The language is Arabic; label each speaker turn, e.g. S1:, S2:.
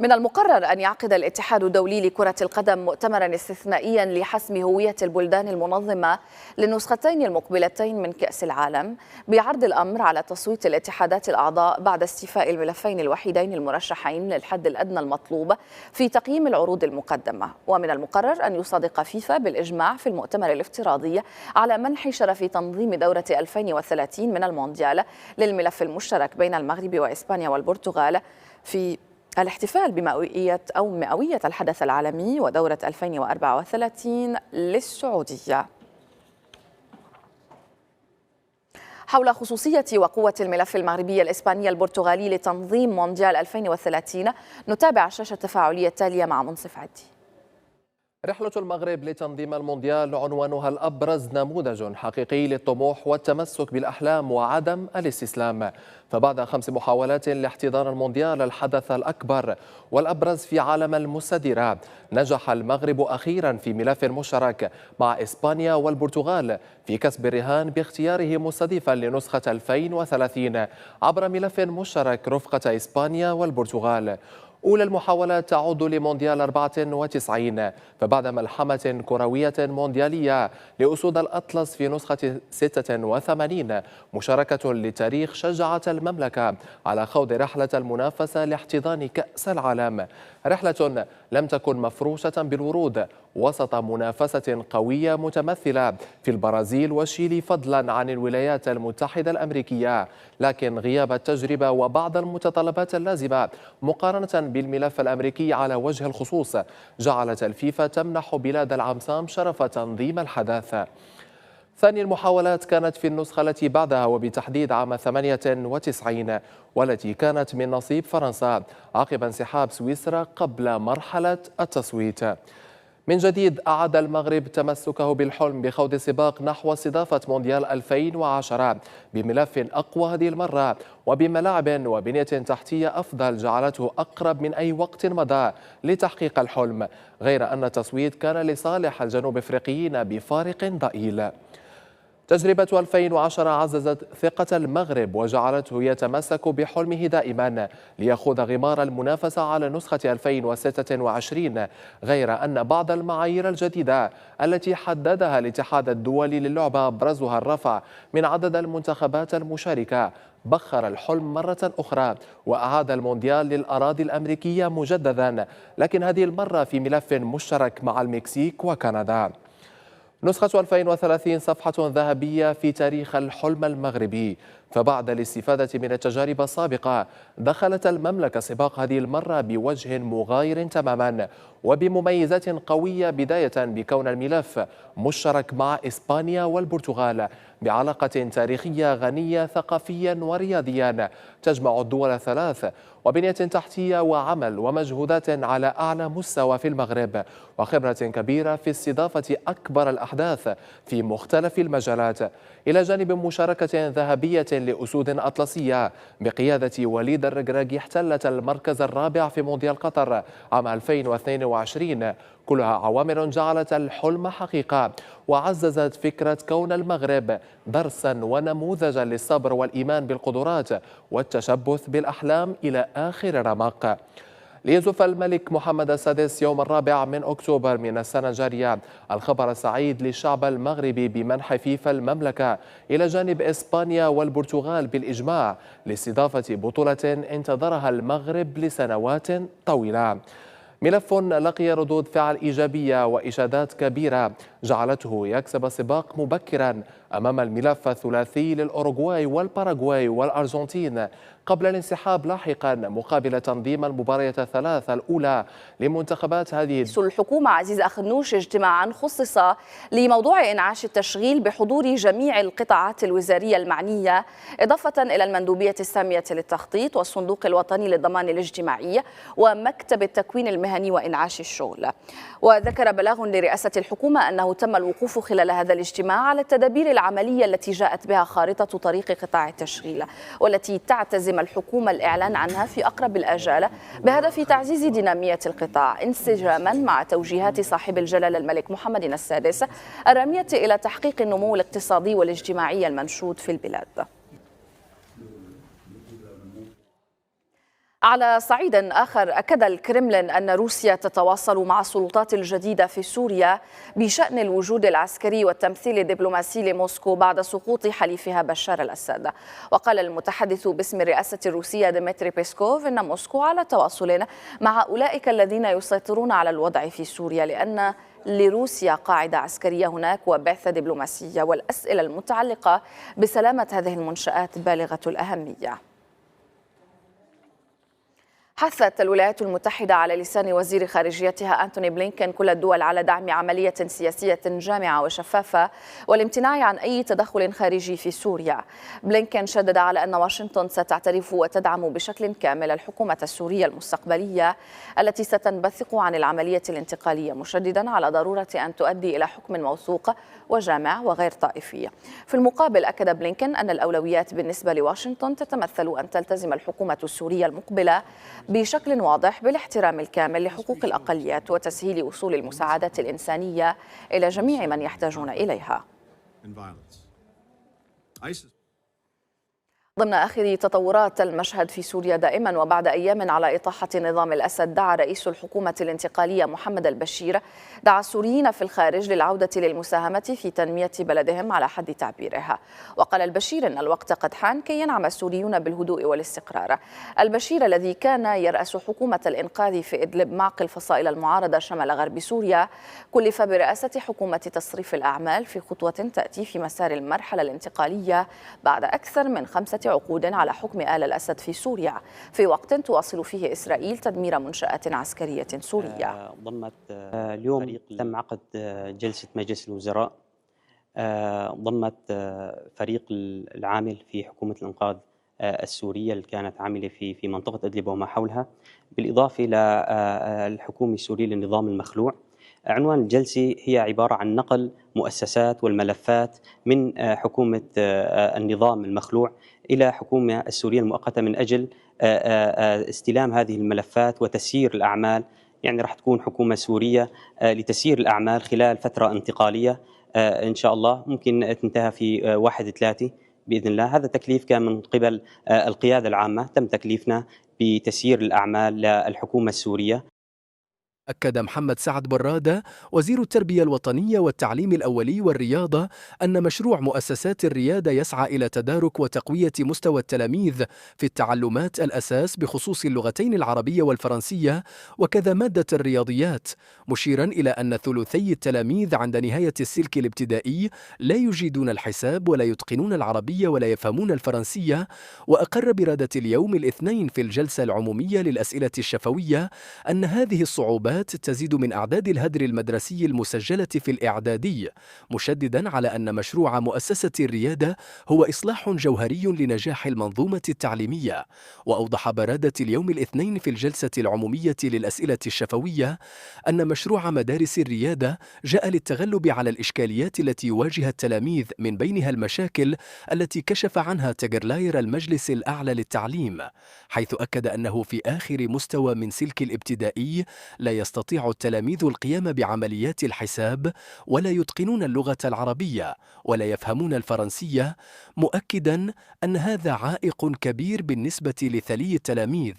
S1: من المقرر أن يعقد الاتحاد الدولي لكرة القدم مؤتمرا استثنائيا لحسم هوية البلدان المنظمة للنسختين المقبلتين من كأس العالم، بعرض الأمر على تصويت الاتحادات الأعضاء بعد استيفاء الملفين الوحيدين المرشحين للحد الأدنى المطلوب في تقييم العروض المقدمة. ومن المقرر أن يصادق فيفا بالإجماع في المؤتمر الافتراضي على منح شرف تنظيم دورة 2030 من المونديال للملف المشترك بين المغرب وإسبانيا والبرتغال في الاحتفال بمئوية الحدث العالمي ودورة 2034 للسعودية. حول خصوصية وقوة الملف المغربي الإسباني البرتغالي لتنظيم مونديال 2030 نتابع الشاشة التفاعلية التالية مع منصف عدي.
S2: رحلة المغرب لتنظيم المونديال عنوانها الأبرز نموذج حقيقي للطموح والتمسك بالأحلام وعدم الاستسلام. فبعد 5 محاولات لاحتضان المونديال الحدث الأكبر والأبرز في عالم المستديرات، نجح المغرب أخيرا في ملف مشترك مع إسبانيا والبرتغال في كسب الرهان باختياره مستضيفا لنسخة 2030 عبر ملف مشترك رفقة إسبانيا والبرتغال. أولى المحاولات تعود لمونديال 94، فبعد ملحمة كروية مونديالية لأسود الأطلس في نسخة 86 مشاركة للتاريخ شجعت المملكة على خوض رحلة المنافسة لاحتضان كأس العالم، رحلة لم تكن مفروشة بالورود وسط منافسة قوية متمثلة في البرازيل والشيلي فضلا عن الولايات المتحدة الأمريكية. لكن غياب التجربة وبعض المتطلبات اللازمة مقارنة بالملف الأمريكي على وجه الخصوص جعلت الفيفا تمنح بلاد العمسام شرف تنظيم الحدث. ثاني المحاولات كانت في النسخة التي بعدها وبتحديد عام 98 والتي كانت من نصيب فرنسا عقب انسحاب سويسرا قبل مرحلة التصويت. من جديد أعاد المغرب تمسكه بالحلم بخوض سباق نحو استضافة مونديال 2010 بملف أقوى هذه المرة وبملاعب وبنية تحتية أفضل جعلته أقرب من أي وقت مضى لتحقيق الحلم، غير أن التصويت كان لصالح الجنوب أفريقيين بفارق ضئيل. تجربة 2010 عززت ثقة المغرب وجعلته يتمسك بحلمه دائما ليخوض غمار المنافسة على نسخة 2026، غير أن بعض المعايير الجديدة التي حددها الاتحاد الدولي للعبة أبرزها الرفع من عدد المنتخبات المشاركة بخر الحلم مرة أخرى وأعاد المونديال للأراضي الأمريكية مجددا، لكن هذه المرة في ملف مشترك مع المكسيك وكندا. نسخة 2030 صفحة ذهبية في تاريخ الحلم المغربي، فبعد الاستفادة من التجارب السابقة دخلت المملكة سباق هذه المرة بوجه مغاير تماما وبمميزات قوية، بداية بكون الملف مشترك مع إسبانيا والبرتغال بعلاقة تاريخية غنية ثقافيا ورياضيا تجمع الدول الثلاث، وبنية تحتية وعمل ومجهودات على أعلى مستوى في المغرب، وخبرة كبيرة في استضافة أكبر الأحداث في مختلف المجالات، إلى جانب مشاركة ذهبية لأسود أطلسية بقيادة وليد الركراكي احتلت المركز الرابع في مونديال قطر عام 2022، كلها عوامل جعلت الحلم حقيقة وعززت فكرة كون المغرب درسا ونموذجا للصبر والإيمان بالقدرات والتشبث بالأحلام إلى آخر رمق. ليزف الملك محمد السادس يوم 4 من أكتوبر من السنة الجارية الخبر السعيد للشعب المغربي بمنح فيفا المملكة إلى جانب إسبانيا والبرتغال بالإجماع لاستضافة بطولة انتظرها المغرب لسنوات طويلة. ملف لقي ردود فعل إيجابية وإشادات كبيرة جعلته يكسب السباق مبكرا أمام الملف الثلاثي للأوروغواي والباراغواي والأرجنتين قبل الانسحاب لاحقا مقابل تنظيم المباريات الثلاث الأولى لمنتخبات هذه
S1: الحكومة. عزيز أخنوش، اجتماعا خصص لموضوع إنعاش التشغيل بحضور جميع القطاعات الوزارية المعنية، إضافة إلى المندوبية السامية للتخطيط والصندوق الوطني للضمان الاجتماعي ومكتب التكوين المهني وإنعاش الشغل. وذكر بلاغ لرئاسة الحكومة أنه تم الوقوف خلال هذا الاجتماع على التدابير العملية التي جاءت بها خارطة طريق قطاع التشغيل، والتي تعتزم الحكومة الإعلان عنها في أقرب الآجال بهدف تعزيز دينامية القطاع انسجاما مع توجيهات صاحب الجلالة الملك محمد السادس الرامية إلى تحقيق النمو الاقتصادي والاجتماعي المنشود في البلاد. على صعيد آخر، أكد الكرملين أن روسيا تتواصل مع السلطات الجديدة في سوريا بشأن الوجود العسكري والتمثيل الدبلوماسي لموسكو بعد سقوط حليفها بشار الأسد. وقال المتحدث باسم الرئاسة الروسية ديمتري بيسكوف إن موسكو على تواصل مع أولئك الذين يسيطرون على الوضع في سوريا، لأن لروسيا قاعدة عسكرية هناك وبعثة دبلوماسية، والأسئلة المتعلقة بسلامة هذه المنشآت بالغة الأهمية. حثت الولايات المتحدة على لسان وزير خارجيتها أنتوني بلينكين كل الدول على دعم عملية سياسية جامعة وشفافة والامتناع عن أي تدخل خارجي في سوريا. بلينكين شدد على أن واشنطن ستعترف وتدعم بشكل كامل الحكومة السورية المستقبلية التي ستنبثق عن العملية الانتقالية، مشددا على ضرورة أن تؤدي إلى حكم موثوق وجامع وغير طائفي. في المقابل، أكد بلينكين أن الأولويات بالنسبة لواشنطن تتمثل أن تلتزم الحكومة السورية المقبلة بشكل واضح بالاحترام الكامل لحقوق الأقليات وتسهيل وصول المساعدات الإنسانية إلى جميع من يحتاجون إليها. ضمن آخر تطورات المشهد في سوريا دائما وبعد أيام على إطاحة نظام الأسد، دعا رئيس الحكومة الانتقالية محمد البشير السوريين في الخارج للعودة للمساهمة في تنمية بلدهم على حد تعبيره. وقال البشير إن الوقت قد حان كي ينعم السوريون بالهدوء والاستقرار. البشير الذي كان يرأس حكومة الإنقاذ في إدلب معقل فصائل المعارضة شمال غرب سوريا، كلف برئاسة حكومة تصريف الأعمال في خطوة تأتي في مسار المرحلة الانتقالية بعد أكثر من 5 عقود على حكم آل الأسد في سوريا، في وقت تواصل فيه إسرائيل تدمير منشآت عسكرية سورية.
S3: ضمت اليوم تم عقد جلسة مجلس الوزراء ضمت فريق العامل في حكومة الإنقاذ السورية اللي كانت عاملة في منطقة إدلب وما حولها، بالإضافة إلى الحكومة السورية للنظام المخلوع. عنوان الجلسة هي عبارة عن نقل مؤسسات والملفات من حكومة النظام المخلوع إلى حكومة السورية المؤقتة من أجل استلام هذه الملفات وتسيير الأعمال. يعني راح تكون حكومة سورية لتسيير الأعمال خلال فترة انتقالية إن شاء الله ممكن تنتهي في 1/3 بإذن الله. هذا تكليف كان من قبل القيادة العامة، تم تكليفنا بتسيير الأعمال للحكومة السورية.
S4: أكد محمد سعد برادة وزير التربية الوطنية والتعليم الأولي والرياضة أن مشروع مؤسسات الريادة يسعى إلى تدارك وتقوية مستوى التلاميذ في التعلمات الأساس بخصوص اللغتين العربية والفرنسية وكذا مادة الرياضيات، مشيرا إلى أن ثلثي التلاميذ عند نهاية السلك الابتدائي لا يجيدون الحساب ولا يتقنون العربية ولا يفهمون الفرنسية. وأقر برادة اليوم الاثنين في الجلسة العمومية للأسئلة الشفوية أن هذه الصعوبات تزيد من أعداد الهدر المدرسي المسجلة في الإعدادي، مشددا على أن مشروع مؤسسة الريادة هو إصلاح جوهري لنجاح المنظومة التعليمية. وأوضح برادة اليوم الاثنين في الجلسة العمومية للأسئلة الشفوية أن مشروع مدارس الريادة جاء للتغلب على الإشكاليات التي يواجه التلاميذ، من بينها المشاكل التي كشف عنها تجرلاير المجلس الأعلى للتعليم، حيث أكد أنه في آخر مستوى من سلك الابتدائي لا يستطيع التلاميذ القيام بعمليات الحساب ولا يتقنون اللغة العربية ولا يفهمون الفرنسية، مؤكدا أن هذا عائق كبير بالنسبة لثلي التلاميذ.